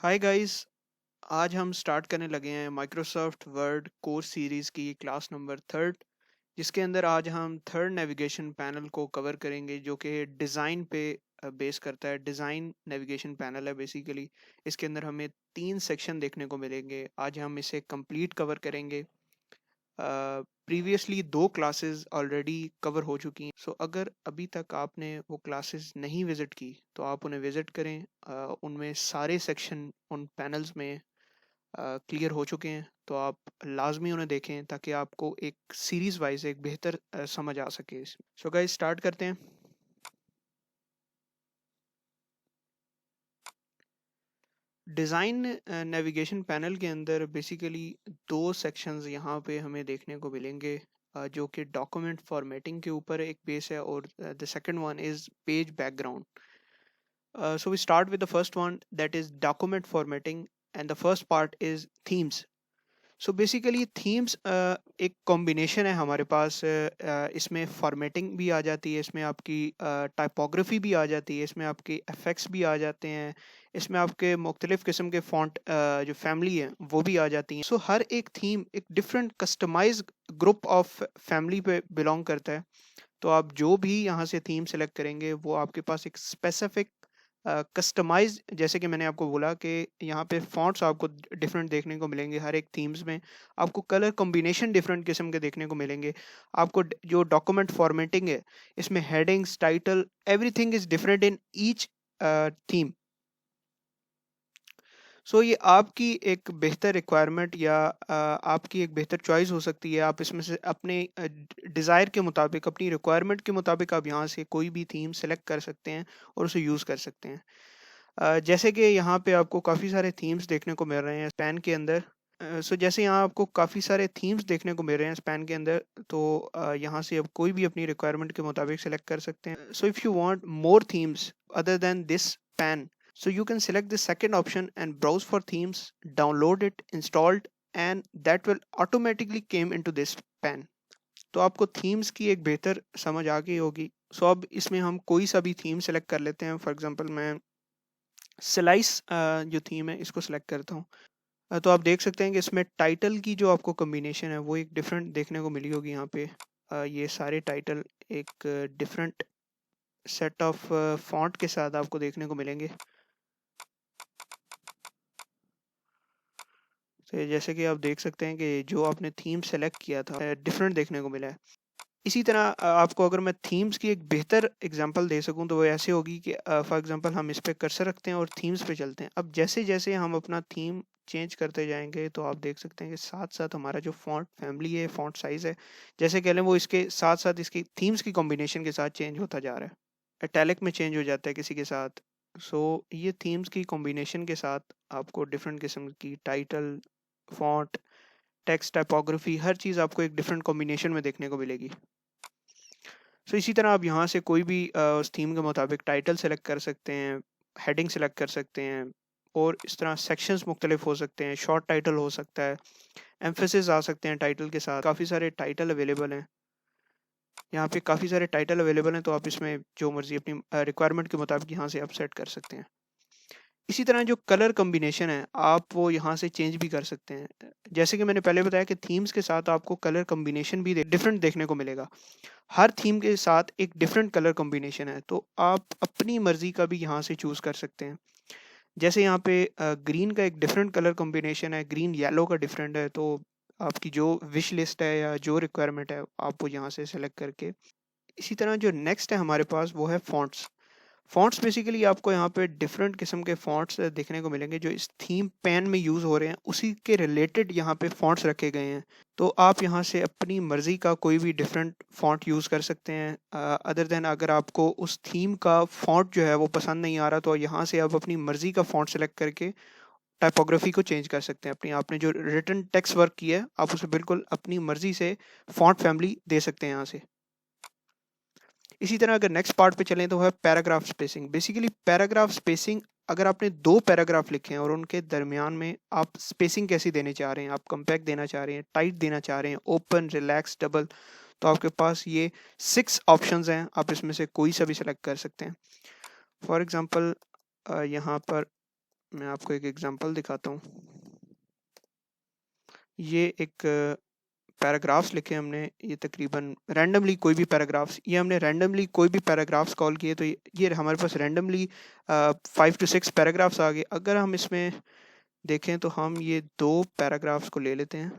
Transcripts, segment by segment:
Hi guys. आज हम start करने लगे हैं माइक्रोसॉफ्ट वर्ड कोर्स सीरीज़ की क्लास नंबर थर्ड, जिसके अंदर आज हम थर्ड नेविगेशन पैनल को कवर करेंगे जो कि डिज़ाइन पे बेस करता है। डिज़ाइन नेविगेशन पैनल है बेसिकली। इसके अंदर हमें 3 सेक्शन देखने को मिलेंगे। आज हम इसे कंप्लीट कवर करेंगे। प्रीवियसली 2 क्लासेस ऑलरेडी कवर हो चुकी हैं, सो अगर अभी तक आपने वो क्लासेस नहीं विज़िट की तो आप उन्हें विज़िट करें। उनमें सारे सेक्शन उन पैनल्स में क्लियर हो चुके हैं, तो आप लाजमी उन्हें देखें ताकि आपको एक सीरीज़ वाइज एक बेहतर समझ आ सके। सो गाइस स्टार्ट करते हैं। डिज़ाइन नेविगेशन पैनल के अंदर बेसिकली 2 सेक्शंस यहाँ पे हमें देखने को मिलेंगे, जो कि डॉक्यूमेंट फॉर्मेटिंग के ऊपर एक बेस है, और the second one is page background. So we start with the first one, that is document formatting, and the first part is themes. So basically themes एक कॉम्बिनेशन है हमारे पास। इसमें फॉर्मेटिंग भी आ जाती है, इसमें आपकी टाइपोग्राफी भी आ जाती है, इसमें आपके इफेक्ट्स भी आ जाते हैं, इसमें आपके मुख्तलिफ किस्म के फॉन्ट जो फैमिली है वो भी आ जाती हैं। सो हर एक थीम एक different customize group of family पे बिलोंग करता है। तो आप जो भी यहाँ से थीम सेलेक्ट करेंगे वो आपके पास एक स्पेसिफिक कस्टमाइज, जैसे कि मैंने आपको बोला कि यहाँ पे फॉन्ट्स आपको डिफरेंट देखने को मिलेंगे हर एक थीम्स में। आपको कलर कॉम्बिनेशन डिफरेंट किस्म के देखने को मिलेंगे। आपको जो डॉक्यूमेंट फॉर्मेटिंग है, इसमें headings, title, everything is different in each theme. So ये आपकी एक बेहतर रिक्वायरमेंट या आपकी एक बेहतर चॉइस हो सकती है। आप इसमें से अपने डिज़ायर के मुताबिक, अपनी रिक्वायरमेंट के मुताबिक आप यहाँ से कोई भी थीम सेलेक्ट कर सकते हैं और उसे यूज़ कर सकते हैं। जैसे कि यहाँ पे आपको काफ़ी सारे थीम्स देखने को मिल रहे हैं स्पैन के अंदर। सो जैसे यहाँ आपको काफ़ी सारे थीम्स देखने को मिल रहे हैं स्पैन के अंदर, तो यहाँ से आप कोई भी अपनी रिक्वायरमेंट के मुताबिक सेलेक्ट कर सकते हैं। So if you want more themes other than this pan, so you can select the second option and browse for themes, download it, installed, and that will automatically came into this pan. तो आपको themes की एक बेहतर समझ आ गई होगी। सो अब इसमें हम कोई सा भी थीम सेलेक्ट कर लेते हैं। फॉर एग्जांपल मैं स्लाइस जो थीम है इसको सेलेक्ट करता हूँ। तो आप देख सकते हैं कि इसमें टाइटल की जो आपको कॉम्बिनेशन है वो एक डिफरेंट देखने को मिली होगी यहाँ पे। ये सारे टाइटल एक डिफरेंट सेट ऑफ फॉन्ट के साथ आपको देखने को मिलेंगे। तो जैसे कि आप देख सकते हैं कि जो आपने थीम सेलेक्ट किया था डिफरेंट देखने को मिला है। इसी तरह आपको अगर मैं थीम्स की एक बेहतर एग्जांपल दे सकूं तो वो ऐसे होगी कि फॉर एग्जांपल हम इस पे कर्सर रखते हैं और थीम्स पे चलते हैं। अब जैसे जैसे हम अपना थीम चेंज करते जाएंगे तो आप देख सकते हैं कि साथ साथ हमारा जो फॉन्ट फैमिली है, फॉन्ट साइज है, जैसे कह लें, वो इसके साथ साथ इसकी थीम्स की कॉम्बिनेशन के साथ चेंज होता जा रहा है। इटैलिक में चेंज हो जाता है किसी के साथ। सो ये थीम्स की कॉम्बिनेशन के साथ आपको डिफरेंट किस्म की टाइटल, फॉन्ट, टेक्स्ट, टाइपोग्राफी, हर चीज़ आपको एक डिफरेंट कॉम्बिनेशन में देखने को मिलेगी। सो इसी तरह आप यहाँ से कोई भी उस थीम के मुताबिक टाइटल सेलेक्ट कर सकते हैं, हेडिंग सेलेक्ट कर सकते हैं, और इस तरह सेक्शंस मुख्तलिफ हो सकते हैं। शॉर्ट टाइटल हो सकता है, एम्फेसिस आ सकते हैं टाइटल के साथ। काफ़ी सारे टाइटल अवेलेबल हैं यहाँ पे, काफ़ी सारे टाइटल अवेलेबल हैं, तो आप इसमें जो मर्जी अपनी रिक्वायरमेंट के मुताबिक यहाँ से आप सेट कर सकते हैं। इसी तरह जो कलर कॉम्बिनेशन है आप वो यहाँ से चेंज भी कर सकते हैं। जैसे कि मैंने पहले बताया कि थीम्स के साथ आपको कलर कॉम्बिनेशन भी डिफरेंट देखने को मिलेगा। हर थीम के साथ एक डिफरेंट कलर कॉम्बिनेशन है, तो आप अपनी मर्जी का भी यहाँ से चूज़ कर सकते हैं। जैसे यहाँ पे ग्रीन का एक डिफरेंट कलर कॉम्बिनेशन है, ग्रीन येलो का डिफरेंट है, तो आपकी जो विश लिस्ट है या जो रिक्वायरमेंट है आप वो यहाँ से सेलेक्ट करके। इसी तरह जो नेक्स्ट है हमारे पास वो है फॉन्ट्स। फॉन्ट्स बेसिकली आपको यहाँ पे डिफरेंट किस्म के फॉन्ट्स देखने को मिलेंगे जो इस थीम पैन में यूज़ हो रहे हैं, उसी के रिलेटेड यहाँ पे फॉन्ट्स रखे गए हैं। तो आप यहाँ से अपनी मर्ज़ी का कोई भी डिफरेंट फॉन्ट यूज़ कर सकते हैं। अदर देन अगर आपको उस थीम का फॉन्ट जो है वो पसंद नहीं आ रहा तो यहाँ से आप अपनी मर्ज़ी का फॉन्ट सेलेक्ट करके टाइपोग्राफी को चेंज कर सकते हैं। अपनी आपने जो रिटन टेक्स्ट वर्क किया है आप उसे बिल्कुल अपनी मर्ज़ी से फॉन्ट फैमिली दे सकते हैं यहाँ से। इसी तरह अगर नेक्स्ट पार्ट पे चलें तो है paragraph spacing. Basically paragraph spacing, अगर आपने 2 पैराग्राफ लिखे हैं और उनके दरमियान में आप स्पेसिंग कैसी देने चाह रहे हैं, आप कम्पैक्ट देना चाह रहे हैं, टाइट देना चाह रहे हैं, ओपन, रिलैक्स, डबल, तो आपके पास ये 6 ऑप्शंस हैं। आप इसमें से कोई सा भी सेलेक्ट कर सकते हैं। फॉर एग्जांपल यहाँ पर मैं आपको एक एग्जांपल दिखाता हूँ। ये एक पैराग्राफ्स लिखे हमने, ये तकरीबन रैंडमली कोई भी पैराग्राफ्स, ये हमने रैंडमली कोई भी पैराग्राफ्स कॉल किए, तो ये हमारे पास रैंडमली 5 to 6 पैराग्राफ्स आ गए। अगर हम इसमें देखें तो हम ये 2 पैराग्राफ्स को ले लेते हैं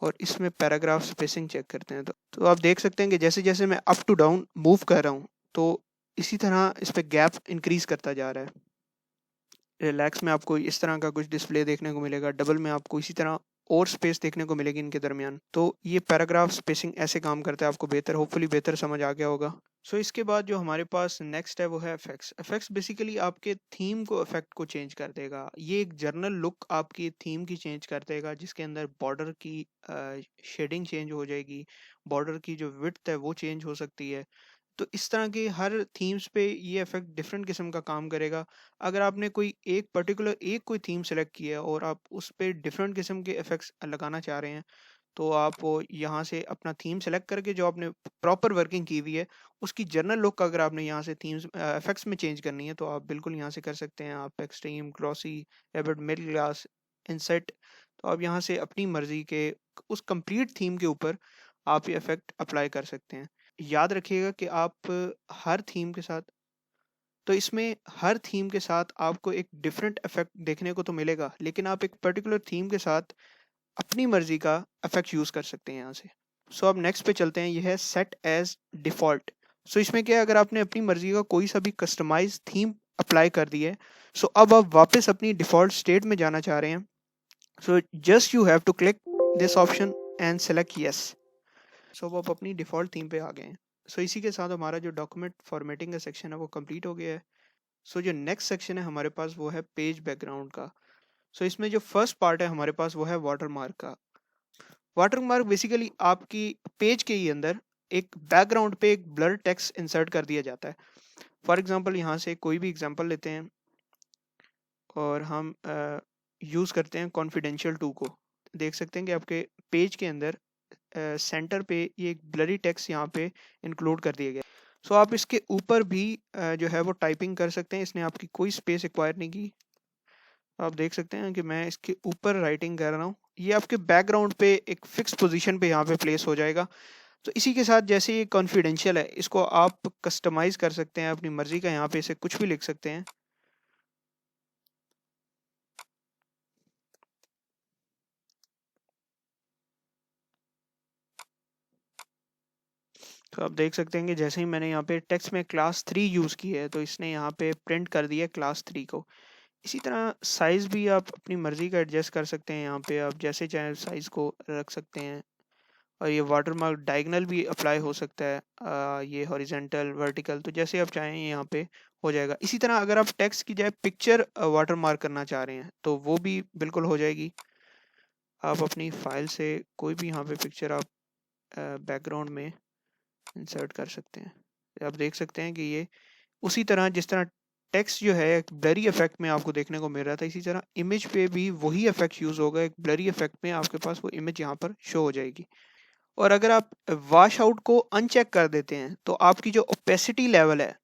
और इसमें पैराग्राफ स्पेसिंग चेक करते हैं। तो आप देख सकते हैं कि जैसे जैसे मैं अप टू डाउन मूव कर रहा हूँ तो इसी तरह इस पर गैप इंक्रीज करता जा रहा है। रिलैक्स में आपको इस तरह का कुछ डिस्प्ले देखने को मिलेगा, डबल में आपको इसी तरह और स्पेस देखने को मिलेगी इनके दरमियान। तो ये पैराग्राफ स्पेसिंग ऐसे काम करता है, आपको बेहतर, होपफुली बेहतर समझ आ गया होगा। सो इसके बाद जो हमारे पास नेक्स्ट है वो है इफेक्ट्स। इफेक्ट्स बेसिकली आपके थीम को, इफेक्ट को चेंज कर देगा। ये एक जर्नल लुक आपकी थीम की चेंज कर देगा, जिसके अंदर बॉर्डर की शेडिंग चेंज हो जाएगी, बॉर्डर की जो विड्थ है वो चेंज हो सकती है। तो इस तरह के हर थीम्स पे ये इफेक्ट डिफरेंट किस्म का काम करेगा। अगर आपने कोई एक पर्टिकुलर एक कोई थीम सेलेक्ट की है और आप उस पे डिफरेंट किस्म के इफेक्ट्स लगाना चाह रहे हैं, तो आप वो यहाँ से अपना थीम सेलेक्ट करके जो आपने प्रॉपर वर्किंग की हुई है उसकी जर्नल लुक अगर आपने यहाँ से थीम्स इफेक्ट्स में चेंज करनी है तो आप बिल्कुल यहाँ से कर सकते हैं। आप एक्सट्रीम, ग्लॉसी, एबट, मिड ग्लास, इनसेट, तो आप यहाँ से अपनी मर्जी के उस कंप्लीट थीम के ऊपर आप ये इफेक्ट अप्लाई कर सकते हैं। याद रखिएगा कि आप हर थीम के साथ, तो इसमें हर थीम के साथ आपको एक डिफरेंट इफेक्ट देखने को तो मिलेगा, लेकिन आप एक पर्टिकुलर थीम के साथ अपनी मर्जी का इफेक्ट यूज कर सकते हैं यहाँ से। सो अब नेक्स्ट पे चलते हैं, यह है सेट एज डिफॉल्ट। सो इसमें क्या है, अगर आपने अपनी मर्जी का कोई सा भी कस्टमाइज थीम अप्लाई कर दी है, सो अब आप वापस अपनी डिफॉल्ट स्टेट में जाना चाह रहे हैं, so just you have to click this option and select yes. So अब आप अपनी डिफ़ॉल्ट थीम पे आ गए हैं। सो इसी के साथ हमारा जो डॉक्यूमेंट फॉर्मेटिंग का सेक्शन है वो कंप्लीट हो गया है। सो जो नेक्स्ट सेक्शन है हमारे पास वो है पेज बैकग्राउंड का। सो इसमें जो फर्स्ट पार्ट है हमारे पास वो है वाटरमार्क का। वाटरमार्क बेसिकली आपकी पेज के ही अंदर एक बैकग्राउंड पे एक ब्लर टेक्स्ट इंसर्ट कर दिया जाता है। फॉर एग्जांपल यहाँ से कोई भी एग्जांपल लेते हैं और हम यूज़ करते हैं कॉन्फिडेंशियल टू को। देख सकते हैं कि आपके पेज के अंदर सेंटर पे ये एक ब्लरी टेक्स्ट यहाँ पे इंक्लूड कर दिया गया। सो आप इसके ऊपर भी जो है वो टाइपिंग कर सकते हैं, इसने आपकी कोई स्पेस एक्वायर नहीं की। आप देख सकते हैं कि मैं इसके ऊपर राइटिंग कर रहा हूँ, ये आपके बैकग्राउंड पे एक फिक्स पोजीशन पे यहाँ पे प्लेस हो जाएगा। तो इसी के साथ जैसे ये कॉन्फिडेंशियल है, इसको आप कस्टमाइज कर सकते हैं अपनी मर्जी का, यहाँ पे इसे कुछ भी लिख सकते हैं। तो आप देख सकते हैं कि जैसे ही मैंने यहाँ पे टेक्स्ट में क्लास 3 यूज़ की है तो इसने यहाँ पे प्रिंट कर दिया क्लास 3 को। इसी तरह साइज़ भी आप अपनी मर्ज़ी का एडजस्ट कर सकते हैं, यहाँ पे आप जैसे चाहें साइज़ को रख सकते हैं। और ये वाटरमार्क डायगोनल भी अप्लाई हो सकता है, ये हॉरिजेंटल, वर्टिकल, तो जैसे आप चाहें यहाँ पे हो जाएगा। इसी तरह अगर आप टेक्स्ट की जाए पिक्चर वाटरमार्क करना चाह रहे हैं तो वो भी बिल्कुल हो जाएगी। आप अपनी फाइल से कोई भी यहाँ पे पिक्चर आप बैकग्राउंड में इंसर्ट कर सकते हैं। आप देख सकते हैं कि ये उसी तरह जिस तरह टेक्स्ट जो है एक ब्लरी इफेक्ट में आपको देखने को मिल रहा था, इसी तरह इमेज पे भी वही इफेक्ट यूज़ होगा, एक ब्लरी इफेक्ट में आपके पास वो इमेज यहाँ पर शो हो जाएगी। और अगर आप वॉश आउट को अनचेक कर देते हैं तो आपकी जो ओपेसिटी लेवल है,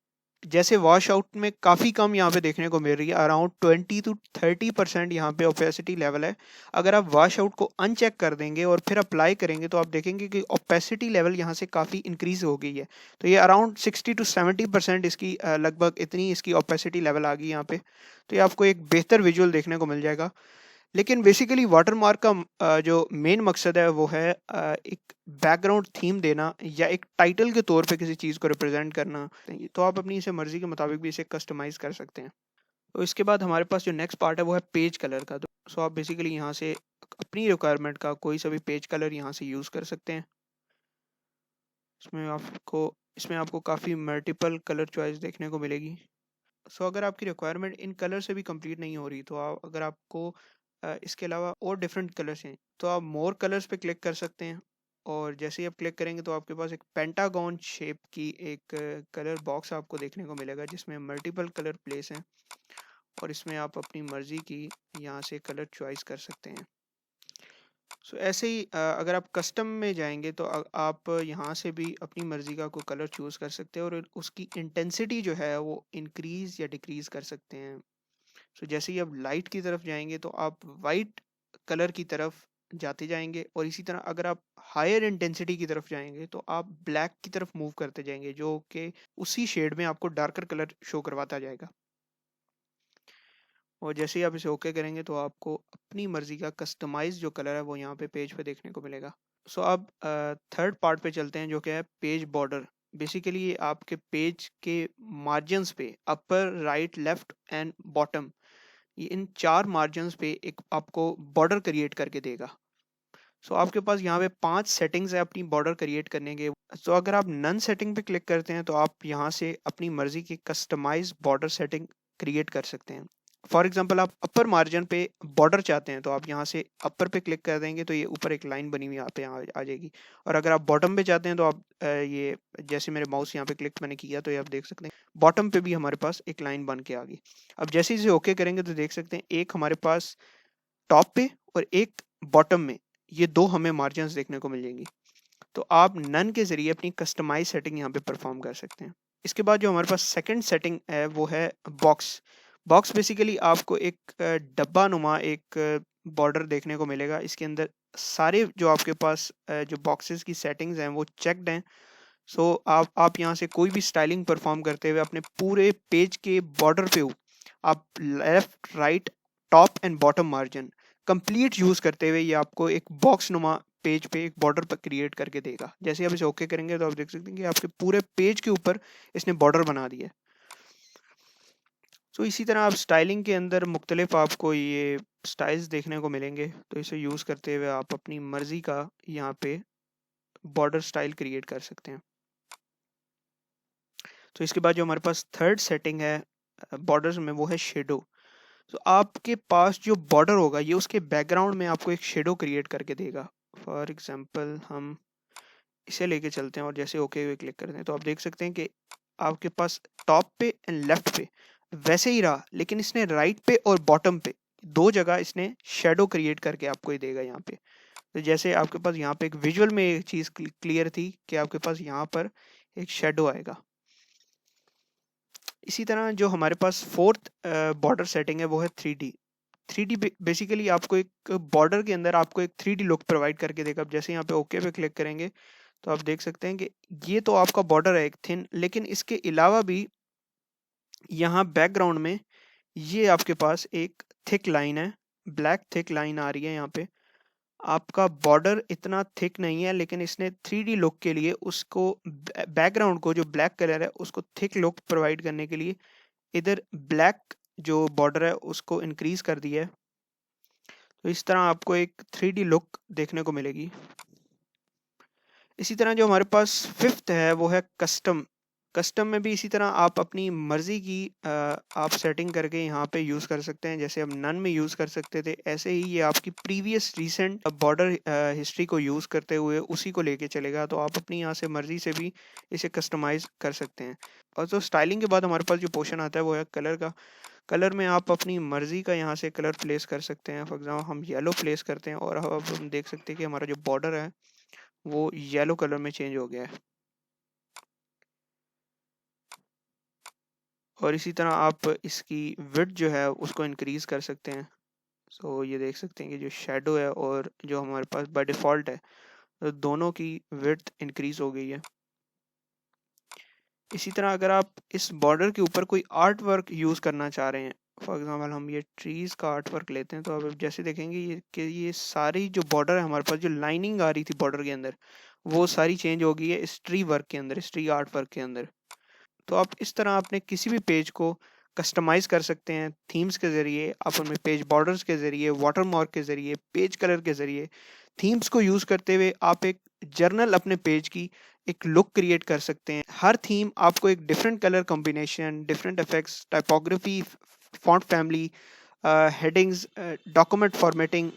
जैसे वॉश आउट में काफ़ी कम यहाँ पे देखने को मिल रही है, अराउंड 20 to 30% यहाँ पे ओपेसिटी लेवल है। अगर आप वॉश आउट को अनचेक कर देंगे और फिर अप्लाई करेंगे तो आप देखेंगे कि ओपेसिटी लेवल यहाँ से काफ़ी इंक्रीज हो गई है। तो ये अराउंड 60 to 70% इसकी लगभग इतनी इसकी ओपेसिटी लेवल आ गई यहाँ पे। तो ये आपको एक बेहतर विजुअल देखने को मिल जाएगा। लेकिन बेसिकली वाटरमार्क का जो मेन मकसद है वो है एक बैकग्राउंड थीम देना या एक टाइटल के तौर पे किसी चीज़ को रिप्रेजेंट करना। तो आप अपनी इसे मर्जी के मुताबिक भी इसे कस्टमाइज कर सकते हैं। तो इसके बाद हमारे पास जो नेक्स्ट पार्ट है वो है पेज कलर का। तो सो आप बेसिकली यहाँ से अपनी रिक्वायरमेंट का कोई सा भी पेज कलर यहाँ से यूज़ कर सकते हैं। इसमें आपको काफ़ी मल्टीपल कलर चॉइस देखने को मिलेगी। सो अगर आपकी रिक्वायरमेंट इन कलर से भी कंप्लीट नहीं हो रही तो अगर आपको इसके अलावा और डिफरेंट कलर्स हैं तो आप मोर कलर्स पे क्लिक कर सकते हैं। और जैसे ही आप क्लिक करेंगे तो आपके पास एक पेंटागन शेप की एक कलर बॉक्स आपको देखने को मिलेगा जिसमें मल्टीपल कलर प्लेस हैं और इसमें आप अपनी मर्ज़ी की यहाँ से कलर चॉइस कर सकते हैं। सो ऐसे ही अगर आप कस्टम में जाएंगे तो आप यहाँ से भी अपनी मर्ज़ी का कोई कलर चूज़ कर सकते हैं और उसकी इंटेंसिटी जो है वो इंक्रीज़ या डिक्रीज़ कर सकते हैं। सो जैसे ही आप लाइट की तरफ जाएंगे तो आप वाइट कलर की तरफ जाते जाएंगे, और इसी तरह अगर आप हायर इंटेंसिटी की तरफ जाएंगे तो आप ब्लैक की तरफ मूव करते जाएंगे, जो कि उसी शेड में आपको डार्कर कलर शो करवाता जाएगा। और जैसे ही आप इसे ओके करेंगे तो आपको अपनी मर्जी का कस्टमाइज जो कलर है वो यहाँ पे पेज पे देखने को मिलेगा। सो अब थर्ड पार्ट पे चलते हैं, जो कि है पेज बॉर्डर। बेसिकली ये आपके पेज के मार्जिन्स पे अपर, राइट, लेफ्ट एंड बॉटम, ये इन 4 मार्जिन्स पे एक आपको बॉर्डर क्रिएट करके देगा। सो आपके पास यहाँ पे 5 सेटिंग्स है अपनी बॉर्डर क्रिएट करने के। सो अगर आप नन सेटिंग पे क्लिक करते हैं तो आप यहाँ से अपनी मर्जी की कस्टमाइज बॉर्डर सेटिंग क्रिएट कर सकते हैं। फॉर एग्जांपल आप अपर मार्जिन पे बॉर्डर चाहते हैं तो आप यहाँ से अपर पे क्लिक कर देंगे तो ये ऊपर एक लाइन बनी हुई यहाँ पे आ जाएगी। और अगर आप बॉटम पे चाहते हैं तो आप ये जैसे मेरे माउस यहाँ पे क्लिक मैंने किया तो ये आप देख सकते हैं बॉटम पे भी हमारे पास एक लाइन बन के आ गई। अब जैसे इसे ओके करेंगे तो देख सकते हैं एक हमारे पास टॉप पे और एक बॉटम में, ये 2 हमें मार्जिन्स देखने को मिल जाएंगी। तो आप नन के ज़रिए अपनी कस्टमाइज सेटिंग यहाँ पे परफॉर्म कर सकते हैं। इसके बाद जो हमारे पास सेकंड सेटिंग है वो है बॉक्स। बॉक्स बेसिकली आपको एक डब्बा नुमा एक बॉर्डर देखने को मिलेगा। इसके अंदर सारे जो आपके पास जो बॉक्सेस की सेटिंग्स हैं वो चेक्ड हैं। सो आप यहाँ से कोई भी स्टाइलिंग परफॉर्म करते हुए अपने पूरे पेज के बॉर्डर पे हो, आप left, right, top and bottom margin complete use करते हुए ये आपको एक बॉक्स नुमा पेज पे एक बॉर्डर पर क्रिएट करके देगा। जैसे आप इसे ओके करेंगे तो आप देख सकते हैं कि आपके पूरे पेज के ऊपर इसने बॉर्डर बना दिया है। सो इसी तरह आप स्टाइलिंग के अंदर मुख्तलिफ आपको ये स्टाइल्स देखने को मिलेंगे, तो इसे यूज़ करते हुए आप अपनी मर्ज़ी का यहाँ पे बॉर्डर स्टाइल क्रिएट कर सकते हैं। तो इसके बाद जो हमारे पास थर्ड सेटिंग है बॉर्डर्स में वो है शेडो। तो आपके पास जो बॉर्डर होगा ये उसके बैकग्राउंड में आपको एक शेडो क्रिएट करके देगा। फॉर एग्जांपल हम इसे लेके चलते हैं और जैसे ओके हुए क्लिक करते हैं तो आप देख सकते हैं कि आपके पास टॉप पे एंड लेफ्ट पे वैसे ही रहा, लेकिन इसने राइट पे और बॉटम पे 2 जगह इसने शेडो क्रिएट करके आपको ही देगा यहाँ पे। तो जैसे आपके पास यहाँ पे एक विजुअल में एक चीज़ क्लियर थी कि आपके पास यहाँ पर एक शेडो आएगा। इसी तरह जो हमारे पास फोर्थ बॉर्डर सेटिंग है वो है 3D। 3D बेसिकली आपको एक बॉर्डर के अंदर आपको एक 3D लुक प्रोवाइड करके देगा। अब जैसे यहाँ पे ओके पे क्लिक करेंगे तो आप देख सकते हैं कि ये तो आपका बॉर्डर है एक थिन, लेकिन इसके अलावा भी यहाँ बैकग्राउंड में ये आपके पास एक थिक लाइन है, ब्लैक थिक लाइन आ रही है यहाँ पे। आपका बॉर्डर इतना थिक नहीं है, लेकिन इसने 3D लुक के लिए उसको बैकग्राउंड को जो ब्लैक कलर है उसको थिक लुक प्रोवाइड करने के लिए इधर ब्लैक जो बॉर्डर है उसको इंक्रीज कर दिया है। तो इस तरह आपको एक 3D लुक देखने को मिलेगी। इसी तरह जो हमारे पास फिफ्थ है वो है कस्टम। कस्टम में भी इसी तरह आप अपनी मर्जी की आप सेटिंग करके यहाँ पे यूज़ कर सकते हैं। जैसे हम नन में यूज़ कर सकते थे, ऐसे ही ये आपकी प्रीवियस रीसेंट बॉर्डर हिस्ट्री को यूज़ करते हुए उसी को लेके चलेगा। तो आप अपनी यहाँ से मर्जी से भी इसे कस्टमाइज कर सकते हैं। और तो स्टाइलिंग के बाद हमारे पास जो पोर्शन आता है वो है कलर का। कलर में आप अपनी मर्जी का यहाँ से कलर प्लेस कर सकते हैं। फॉर एग्जाम्पल हम येलो प्लेस करते हैं और अब हम देख सकते हैं कि हमारा जो बॉर्डर है वो येलो कलर में चेंज हो गया है। और इसी तरह आप इसकी विड्थ जो है उसको इंक्रीज कर सकते हैं। सो ये देख सकते हैं कि जो शेडो है और जो हमारे पास बाय डिफ़ॉल्ट है, तो दोनों की विड्थ इंक्रीज हो गई है। इसी तरह अगर आप इस बॉर्डर के ऊपर कोई आर्ट वर्क यूज़ करना चाह रहे हैं, फॉर एग्जांपल हम ये ट्रीज़ का आर्ट वर्क लेते हैं, तो आप जैसे देखेंगे कि ये सारी जो बॉर्डर है हमारे पास जो लाइनिंग आ रही थी बॉर्डर के अंदर वो सारी चेंज हो गई है इस ट्री वर्क के अंदर, इस ट्री आर्ट वर्क के अंदर। तो आप इस तरह अपने किसी भी पेज को कस्टमाइज़ कर सकते हैं थीम्स के ज़रिए। आप उनमें पेज बॉर्डर्स के ज़रिए, वाटरमार्क के ज़रिए, पेज कलर के ज़रिए, थीम्स को यूज़ करते हुए आप एक जर्नल अपने पेज की एक लुक क्रिएट कर सकते हैं। हर थीम आपको एक different colour combination, different effects, typography, font family, headings, document formatting,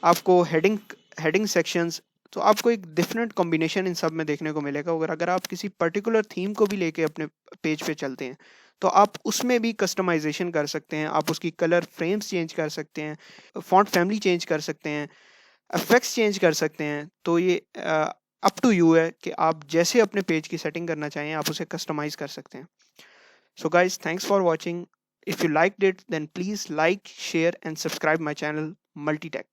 आपको हेडिंग सेक्शंस, तो आपको एक डिफरेंट कॉम्बिनेशन इन सब में देखने को मिलेगा। और अगर आप किसी पर्टिकुलर थीम को भी लेके अपने पेज पे चलते हैं तो आप उसमें भी कस्टमाइजेशन कर सकते हैं। आप उसकी कलर फ्रेम्स चेंज कर सकते हैं, फॉन्ट फैमिली चेंज कर सकते हैं, इफेक्ट्स चेंज कर सकते हैं। तो ये अप टू यू है कि आप जैसे अपने पेज की सेटिंग करना चाहें आप उसे कस्टमाइज कर सकते हैं। So guys, thanks for watching. If you liked it, then please like, share and subscribe my channel Multitech.